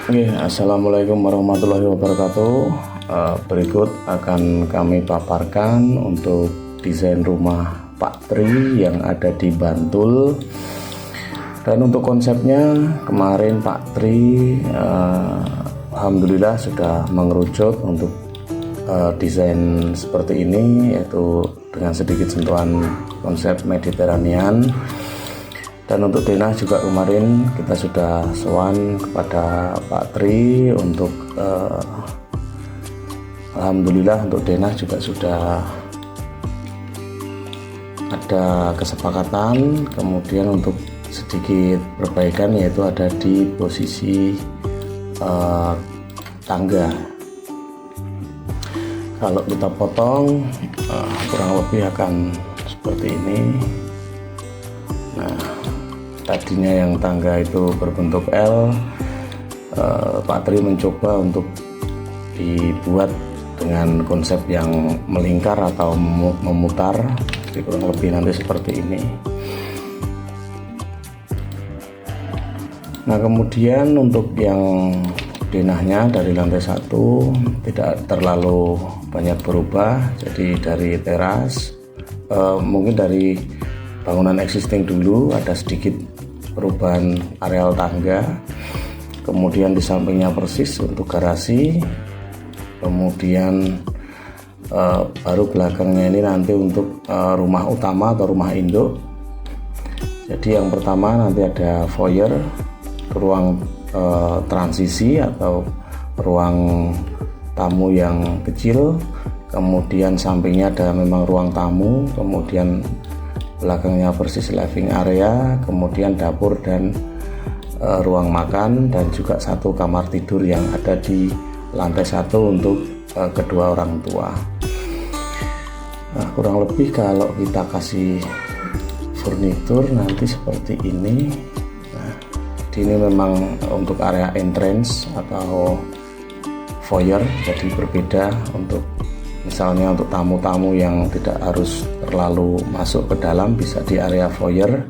Assalamualaikum warahmatullahi wabarakatuh. Berikut akan kami paparkan untuk desain rumah Pak Tri yang ada di Bantul. Dan untuk konsepnya kemarin Pak Tri alhamdulillah sudah mengerucut untuk desain seperti ini, yaitu dengan sedikit sentuhan konsep Mediterranean. Dan untuk denah juga kemarin kita sudah sowan kepada Pak Tri untuk alhamdulillah untuk denah juga sudah ada kesepakatan. Kemudian untuk sedikit perbaikan, yaitu ada di posisi tangga. Kalau kita potong kurang lebih akan seperti ini. Nah, tadinya yang tangga itu berbentuk L, Pak Tri mencoba untuk dibuat dengan konsep yang melingkar atau memutar, jadi kurang lebih nanti seperti ini. Nah, kemudian untuk yang denahnya dari lantai 1 tidak terlalu banyak berubah, jadi dari teras mungkin dari bangunan existing dulu ada sedikit perubahan areal tangga, kemudian di sampingnya persis untuk garasi, kemudian baru belakangnya ini nanti untuk rumah utama atau rumah induk. Jadi yang pertama nanti ada foyer, ruang transisi atau ruang tamu yang kecil, kemudian sampingnya ada memang ruang tamu, kemudian belakangnya persis living area, kemudian dapur dan ruang makan, dan juga satu kamar tidur yang ada di lantai 1 untuk kedua orang tua. Nah, kurang lebih kalau kita kasih furnitur nanti seperti ini. Nah, ini memang untuk area entrance atau foyer, jadi berbeda. Untuk misalnya untuk tamu-tamu yang tidak harus terlalu masuk ke dalam, bisa di area foyer.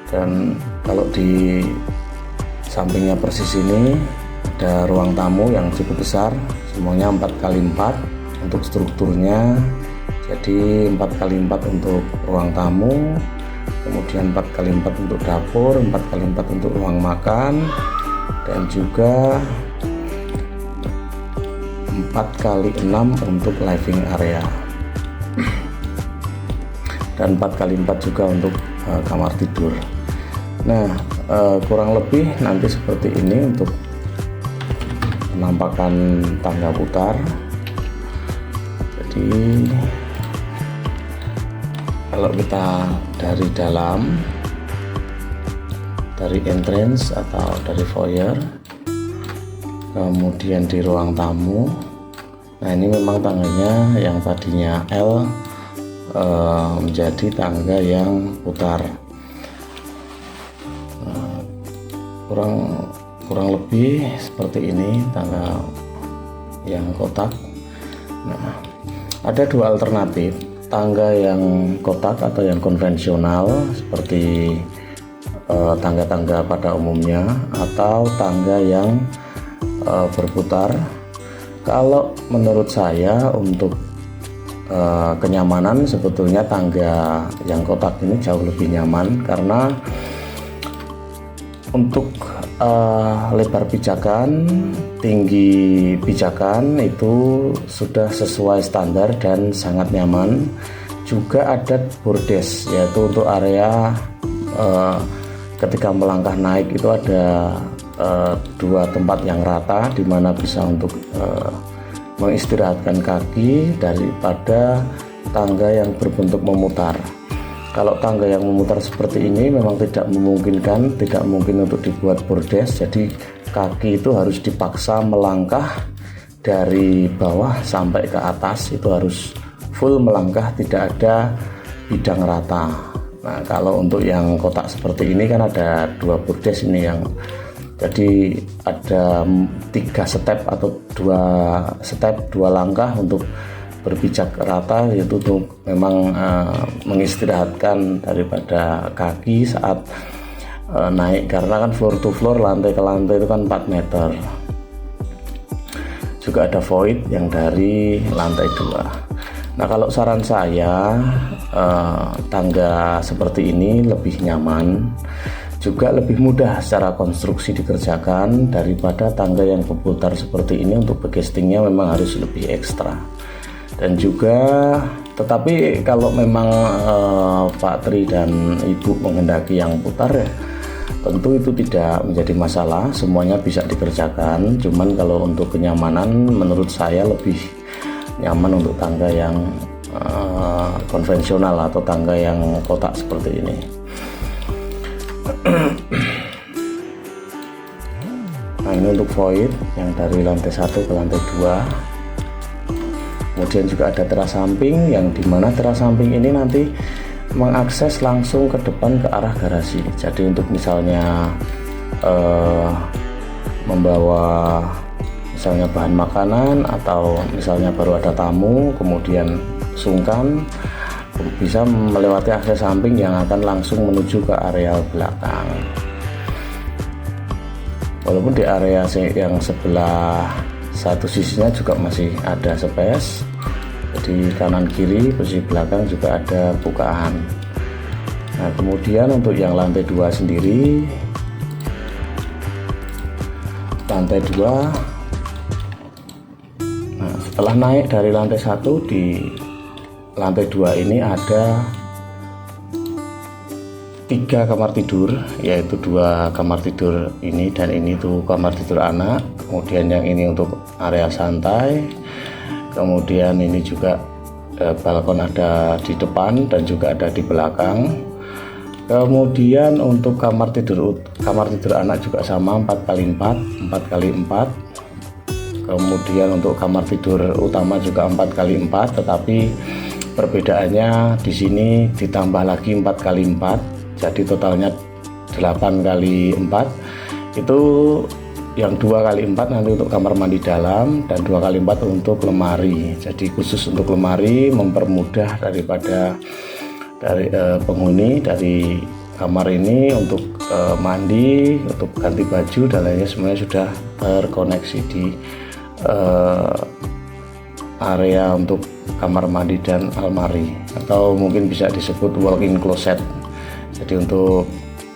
Dan kalau di sampingnya persis ini ada ruang tamu yang cukup besar, semuanya 4x4 untuk strukturnya. Jadi 4x4 untuk ruang tamu, kemudian 4x4 untuk dapur, 4x4 untuk ruang makan, dan juga 4x6 untuk living area, dan 4x4 juga untuk kamar tidur. Nah, kurang lebih nanti seperti ini untuk penampakan tangga putar. Jadi kalau kita dari dalam, dari entrance atau dari foyer, kemudian di ruang tamu, nah ini memang tangganya yang tadinya L menjadi tangga yang putar. Kurang lebih seperti ini tangga yang kotak. Nah, ada dua alternatif, tangga yang kotak atau yang konvensional seperti tangga-tangga pada umumnya, atau tangga yang berputar. Kalau menurut saya untuk kenyamanan, sebetulnya tangga yang kotak ini jauh lebih nyaman, karena untuk lebar pijakan, tinggi pijakan itu sudah sesuai standar dan sangat nyaman. Juga ada bordes, yaitu untuk area ketika melangkah naik itu ada dua tempat yang rata, di mana bisa untuk mengistirahatkan kaki daripada tangga yang berbentuk memutar. Kalau tangga yang memutar seperti ini memang tidak memungkinkan, tidak mungkin untuk dibuat bordes, jadi kaki itu harus dipaksa melangkah dari bawah sampai ke atas, itu harus full melangkah, tidak ada bidang rata. Nah, kalau untuk yang kotak seperti ini kan ada dua bordes ini, yang jadi ada 3 step atau 2 langkah untuk berpijak rata, yaitu untuk memang mengistirahatkan daripada kaki saat naik, karena kan floor to floor, lantai ke lantai itu kan 4 meter. Juga ada void yang dari lantai 2. Nah, kalau saran saya, tangga seperti ini lebih nyaman, juga lebih mudah secara konstruksi dikerjakan daripada tangga yang berputar seperti ini. Untuk backcastingnya memang harus lebih ekstra. Dan juga, tetapi kalau memang Pak Tri dan Ibu menghendaki yang putar, ya tentu itu tidak menjadi masalah, semuanya bisa dikerjakan. Cuman kalau untuk kenyamanan, menurut saya lebih nyaman untuk tangga yang konvensional atau tangga yang kotak seperti ini. Nah, ini untuk void yang dari lantai 1 ke lantai 2. Kemudian juga ada teras samping, yang dimana teras samping ini nanti mengakses langsung ke depan ke arah garasi. Jadi untuk misalnya membawa misalnya bahan makanan, atau misalnya baru ada tamu kemudian sungkan, bisa melewati akses samping yang akan langsung menuju ke area belakang. Walaupun di area yang sebelah satu sisinya juga masih ada space, jadi kanan kiri posisi belakang juga ada bukaan. Nah, kemudian untuk yang lantai 2 sendiri, lantai 2, nah setelah naik dari lantai 1, di lantai 2 ini ada 3 kamar tidur, yaitu 2 kamar tidur ini dan ini tuh kamar tidur anak. Kemudian yang ini untuk area santai. Kemudian ini juga balkon ada di depan dan juga ada di belakang. Kemudian untuk kamar tidur anak juga sama, 4x4, 4x4. Kemudian untuk kamar tidur utama juga 4x4, tetapi perbedaannya di sini ditambah lagi 4x4. Jadi totalnya 8x4. Itu yang 2x4 nanti untuk kamar mandi dalam, dan 2x4 untuk lemari. Jadi khusus untuk lemari, mempermudah daripada penghuni dari kamar ini untuk mandi, untuk ganti baju dan lainnya, semuanya sudah terkoneksi di area untuk kamar mandi dan almari, atau mungkin bisa disebut walk-in closet. Jadi untuk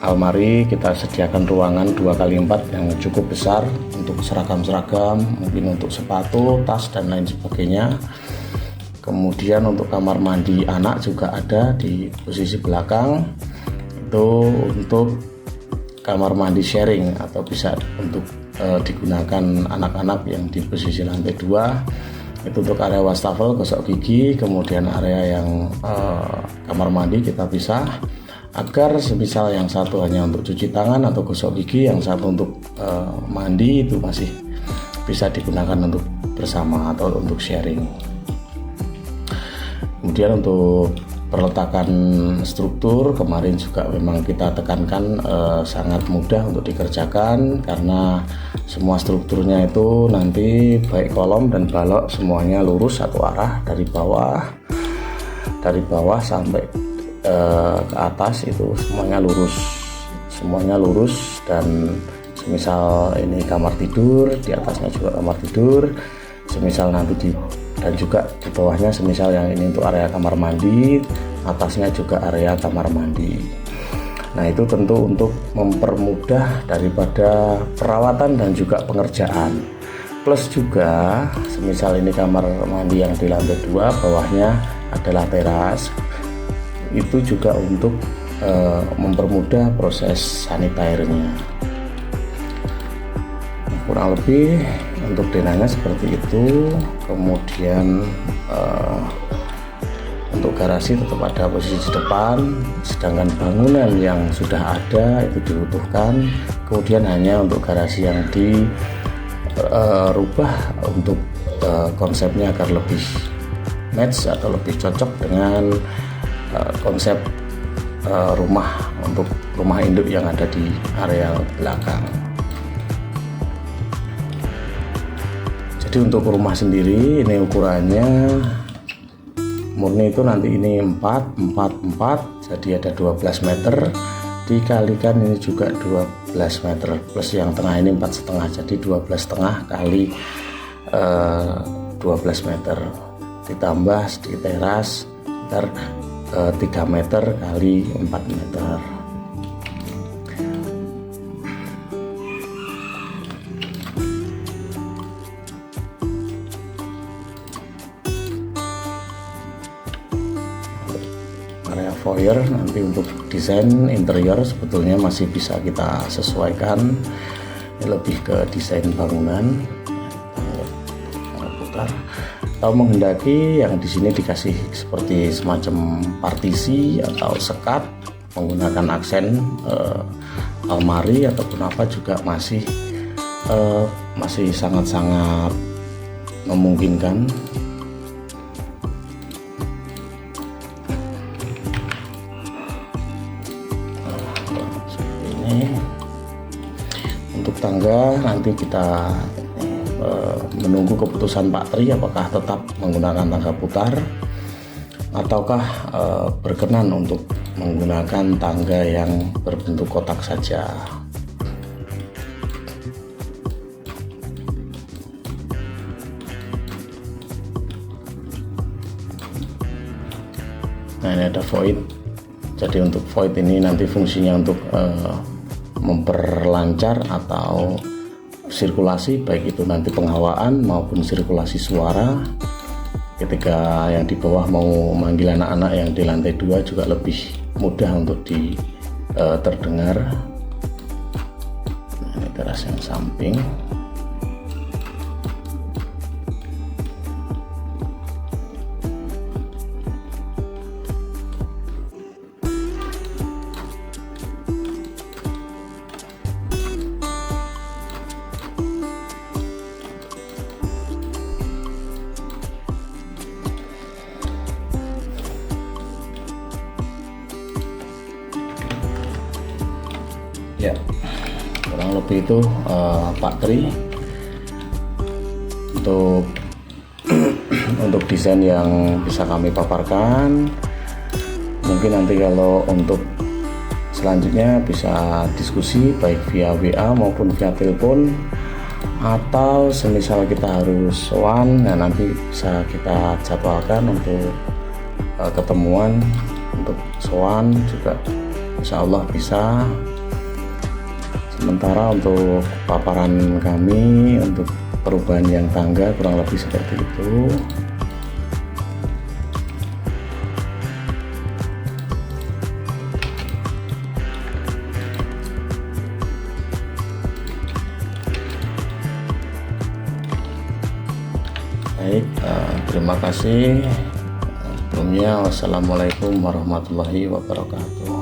almari kita sediakan ruangan 2x4 yang cukup besar untuk seragam-seragam, mungkin untuk sepatu, tas dan lain sebagainya. Kemudian untuk kamar mandi anak juga ada di posisi belakang, itu untuk kamar mandi sharing atau bisa untuk digunakan anak-anak yang di posisi lantai 2. Itu untuk area wastafel, gosok gigi. Kemudian area yang kamar mandi kita pisah, agar semisal yang satu hanya untuk cuci tangan atau gosok gigi, yang satu untuk mandi, itu masih bisa digunakan untuk bersama atau untuk sharing. Kemudian untuk perletakan struktur kemarin juga memang kita tekankan sangat mudah untuk dikerjakan, karena semua strukturnya itu nanti baik kolom dan balok semuanya lurus satu arah dari bawah sampai ke atas, itu semuanya lurus. Dan semisal ini kamar tidur, di atasnya juga kamar tidur, semisal nanti dan juga di bawahnya semisal yang ini untuk area kamar mandi, atasnya juga area kamar mandi. Nah, itu tentu untuk mempermudah daripada perawatan dan juga pengerjaan. Plus juga semisal ini kamar mandi yang di lantai 2, bawahnya adalah teras, itu juga untuk mempermudah proses sanitairenya. Kurang lebih untuk denahnya seperti itu. Kemudian untuk garasi tetap ada posisi di depan, sedangkan bangunan yang sudah ada itu diutuhkan. Kemudian hanya untuk garasi yang dirubah untuk konsepnya agar lebih match atau lebih cocok dengan konsep untuk rumah induk yang ada di area belakang. Jadi untuk rumah sendiri ini ukurannya murni itu nanti ini 4x4, jadi ada 12 meter. dikalikan ini juga 12 meter, plus yang tengah ini 4,5, jadi 12,5 kali 12 meter, ditambah sedikit teras sekitar 3 meter kali 4 meter. Area foyer nanti untuk desain interior sebetulnya masih bisa kita sesuaikan, lebih ke desain bangunan putar, atau menghendaki yang di sini dikasih seperti semacam partisi atau sekat menggunakan aksen almari ataupun apa juga masih sangat-sangat memungkinkan. Untuk tangga nanti kita menunggu keputusan Pak Tri apakah tetap menggunakan tangga putar ataukah berkenan untuk menggunakan tangga yang berbentuk kotak saja. Nah, ini ada void. Jadi untuk void ini nanti fungsinya untuk memperlancar atau sirkulasi, baik itu nanti penghawaan maupun sirkulasi suara. Ketika yang di bawah mau manggil anak-anak yang di lantai 2 juga lebih mudah untuk terdengar. Nah, ini teras yang samping. Ya, kurang lebih itu Pak Tri untuk desain yang bisa kami paparkan. Mungkin nanti kalau untuk selanjutnya bisa diskusi baik via WA maupun via telepon, atau semisal kita harus sowan, nah nanti bisa kita jadwalkan untuk ketemuan untuk sowan juga, insya Allah bisa. Sementara untuk paparan kami untuk perubahan yang tangga kurang lebih seperti itu. Baik, terima kasih. Sebelumnya wassalamualaikum warahmatullahi wabarakatuh.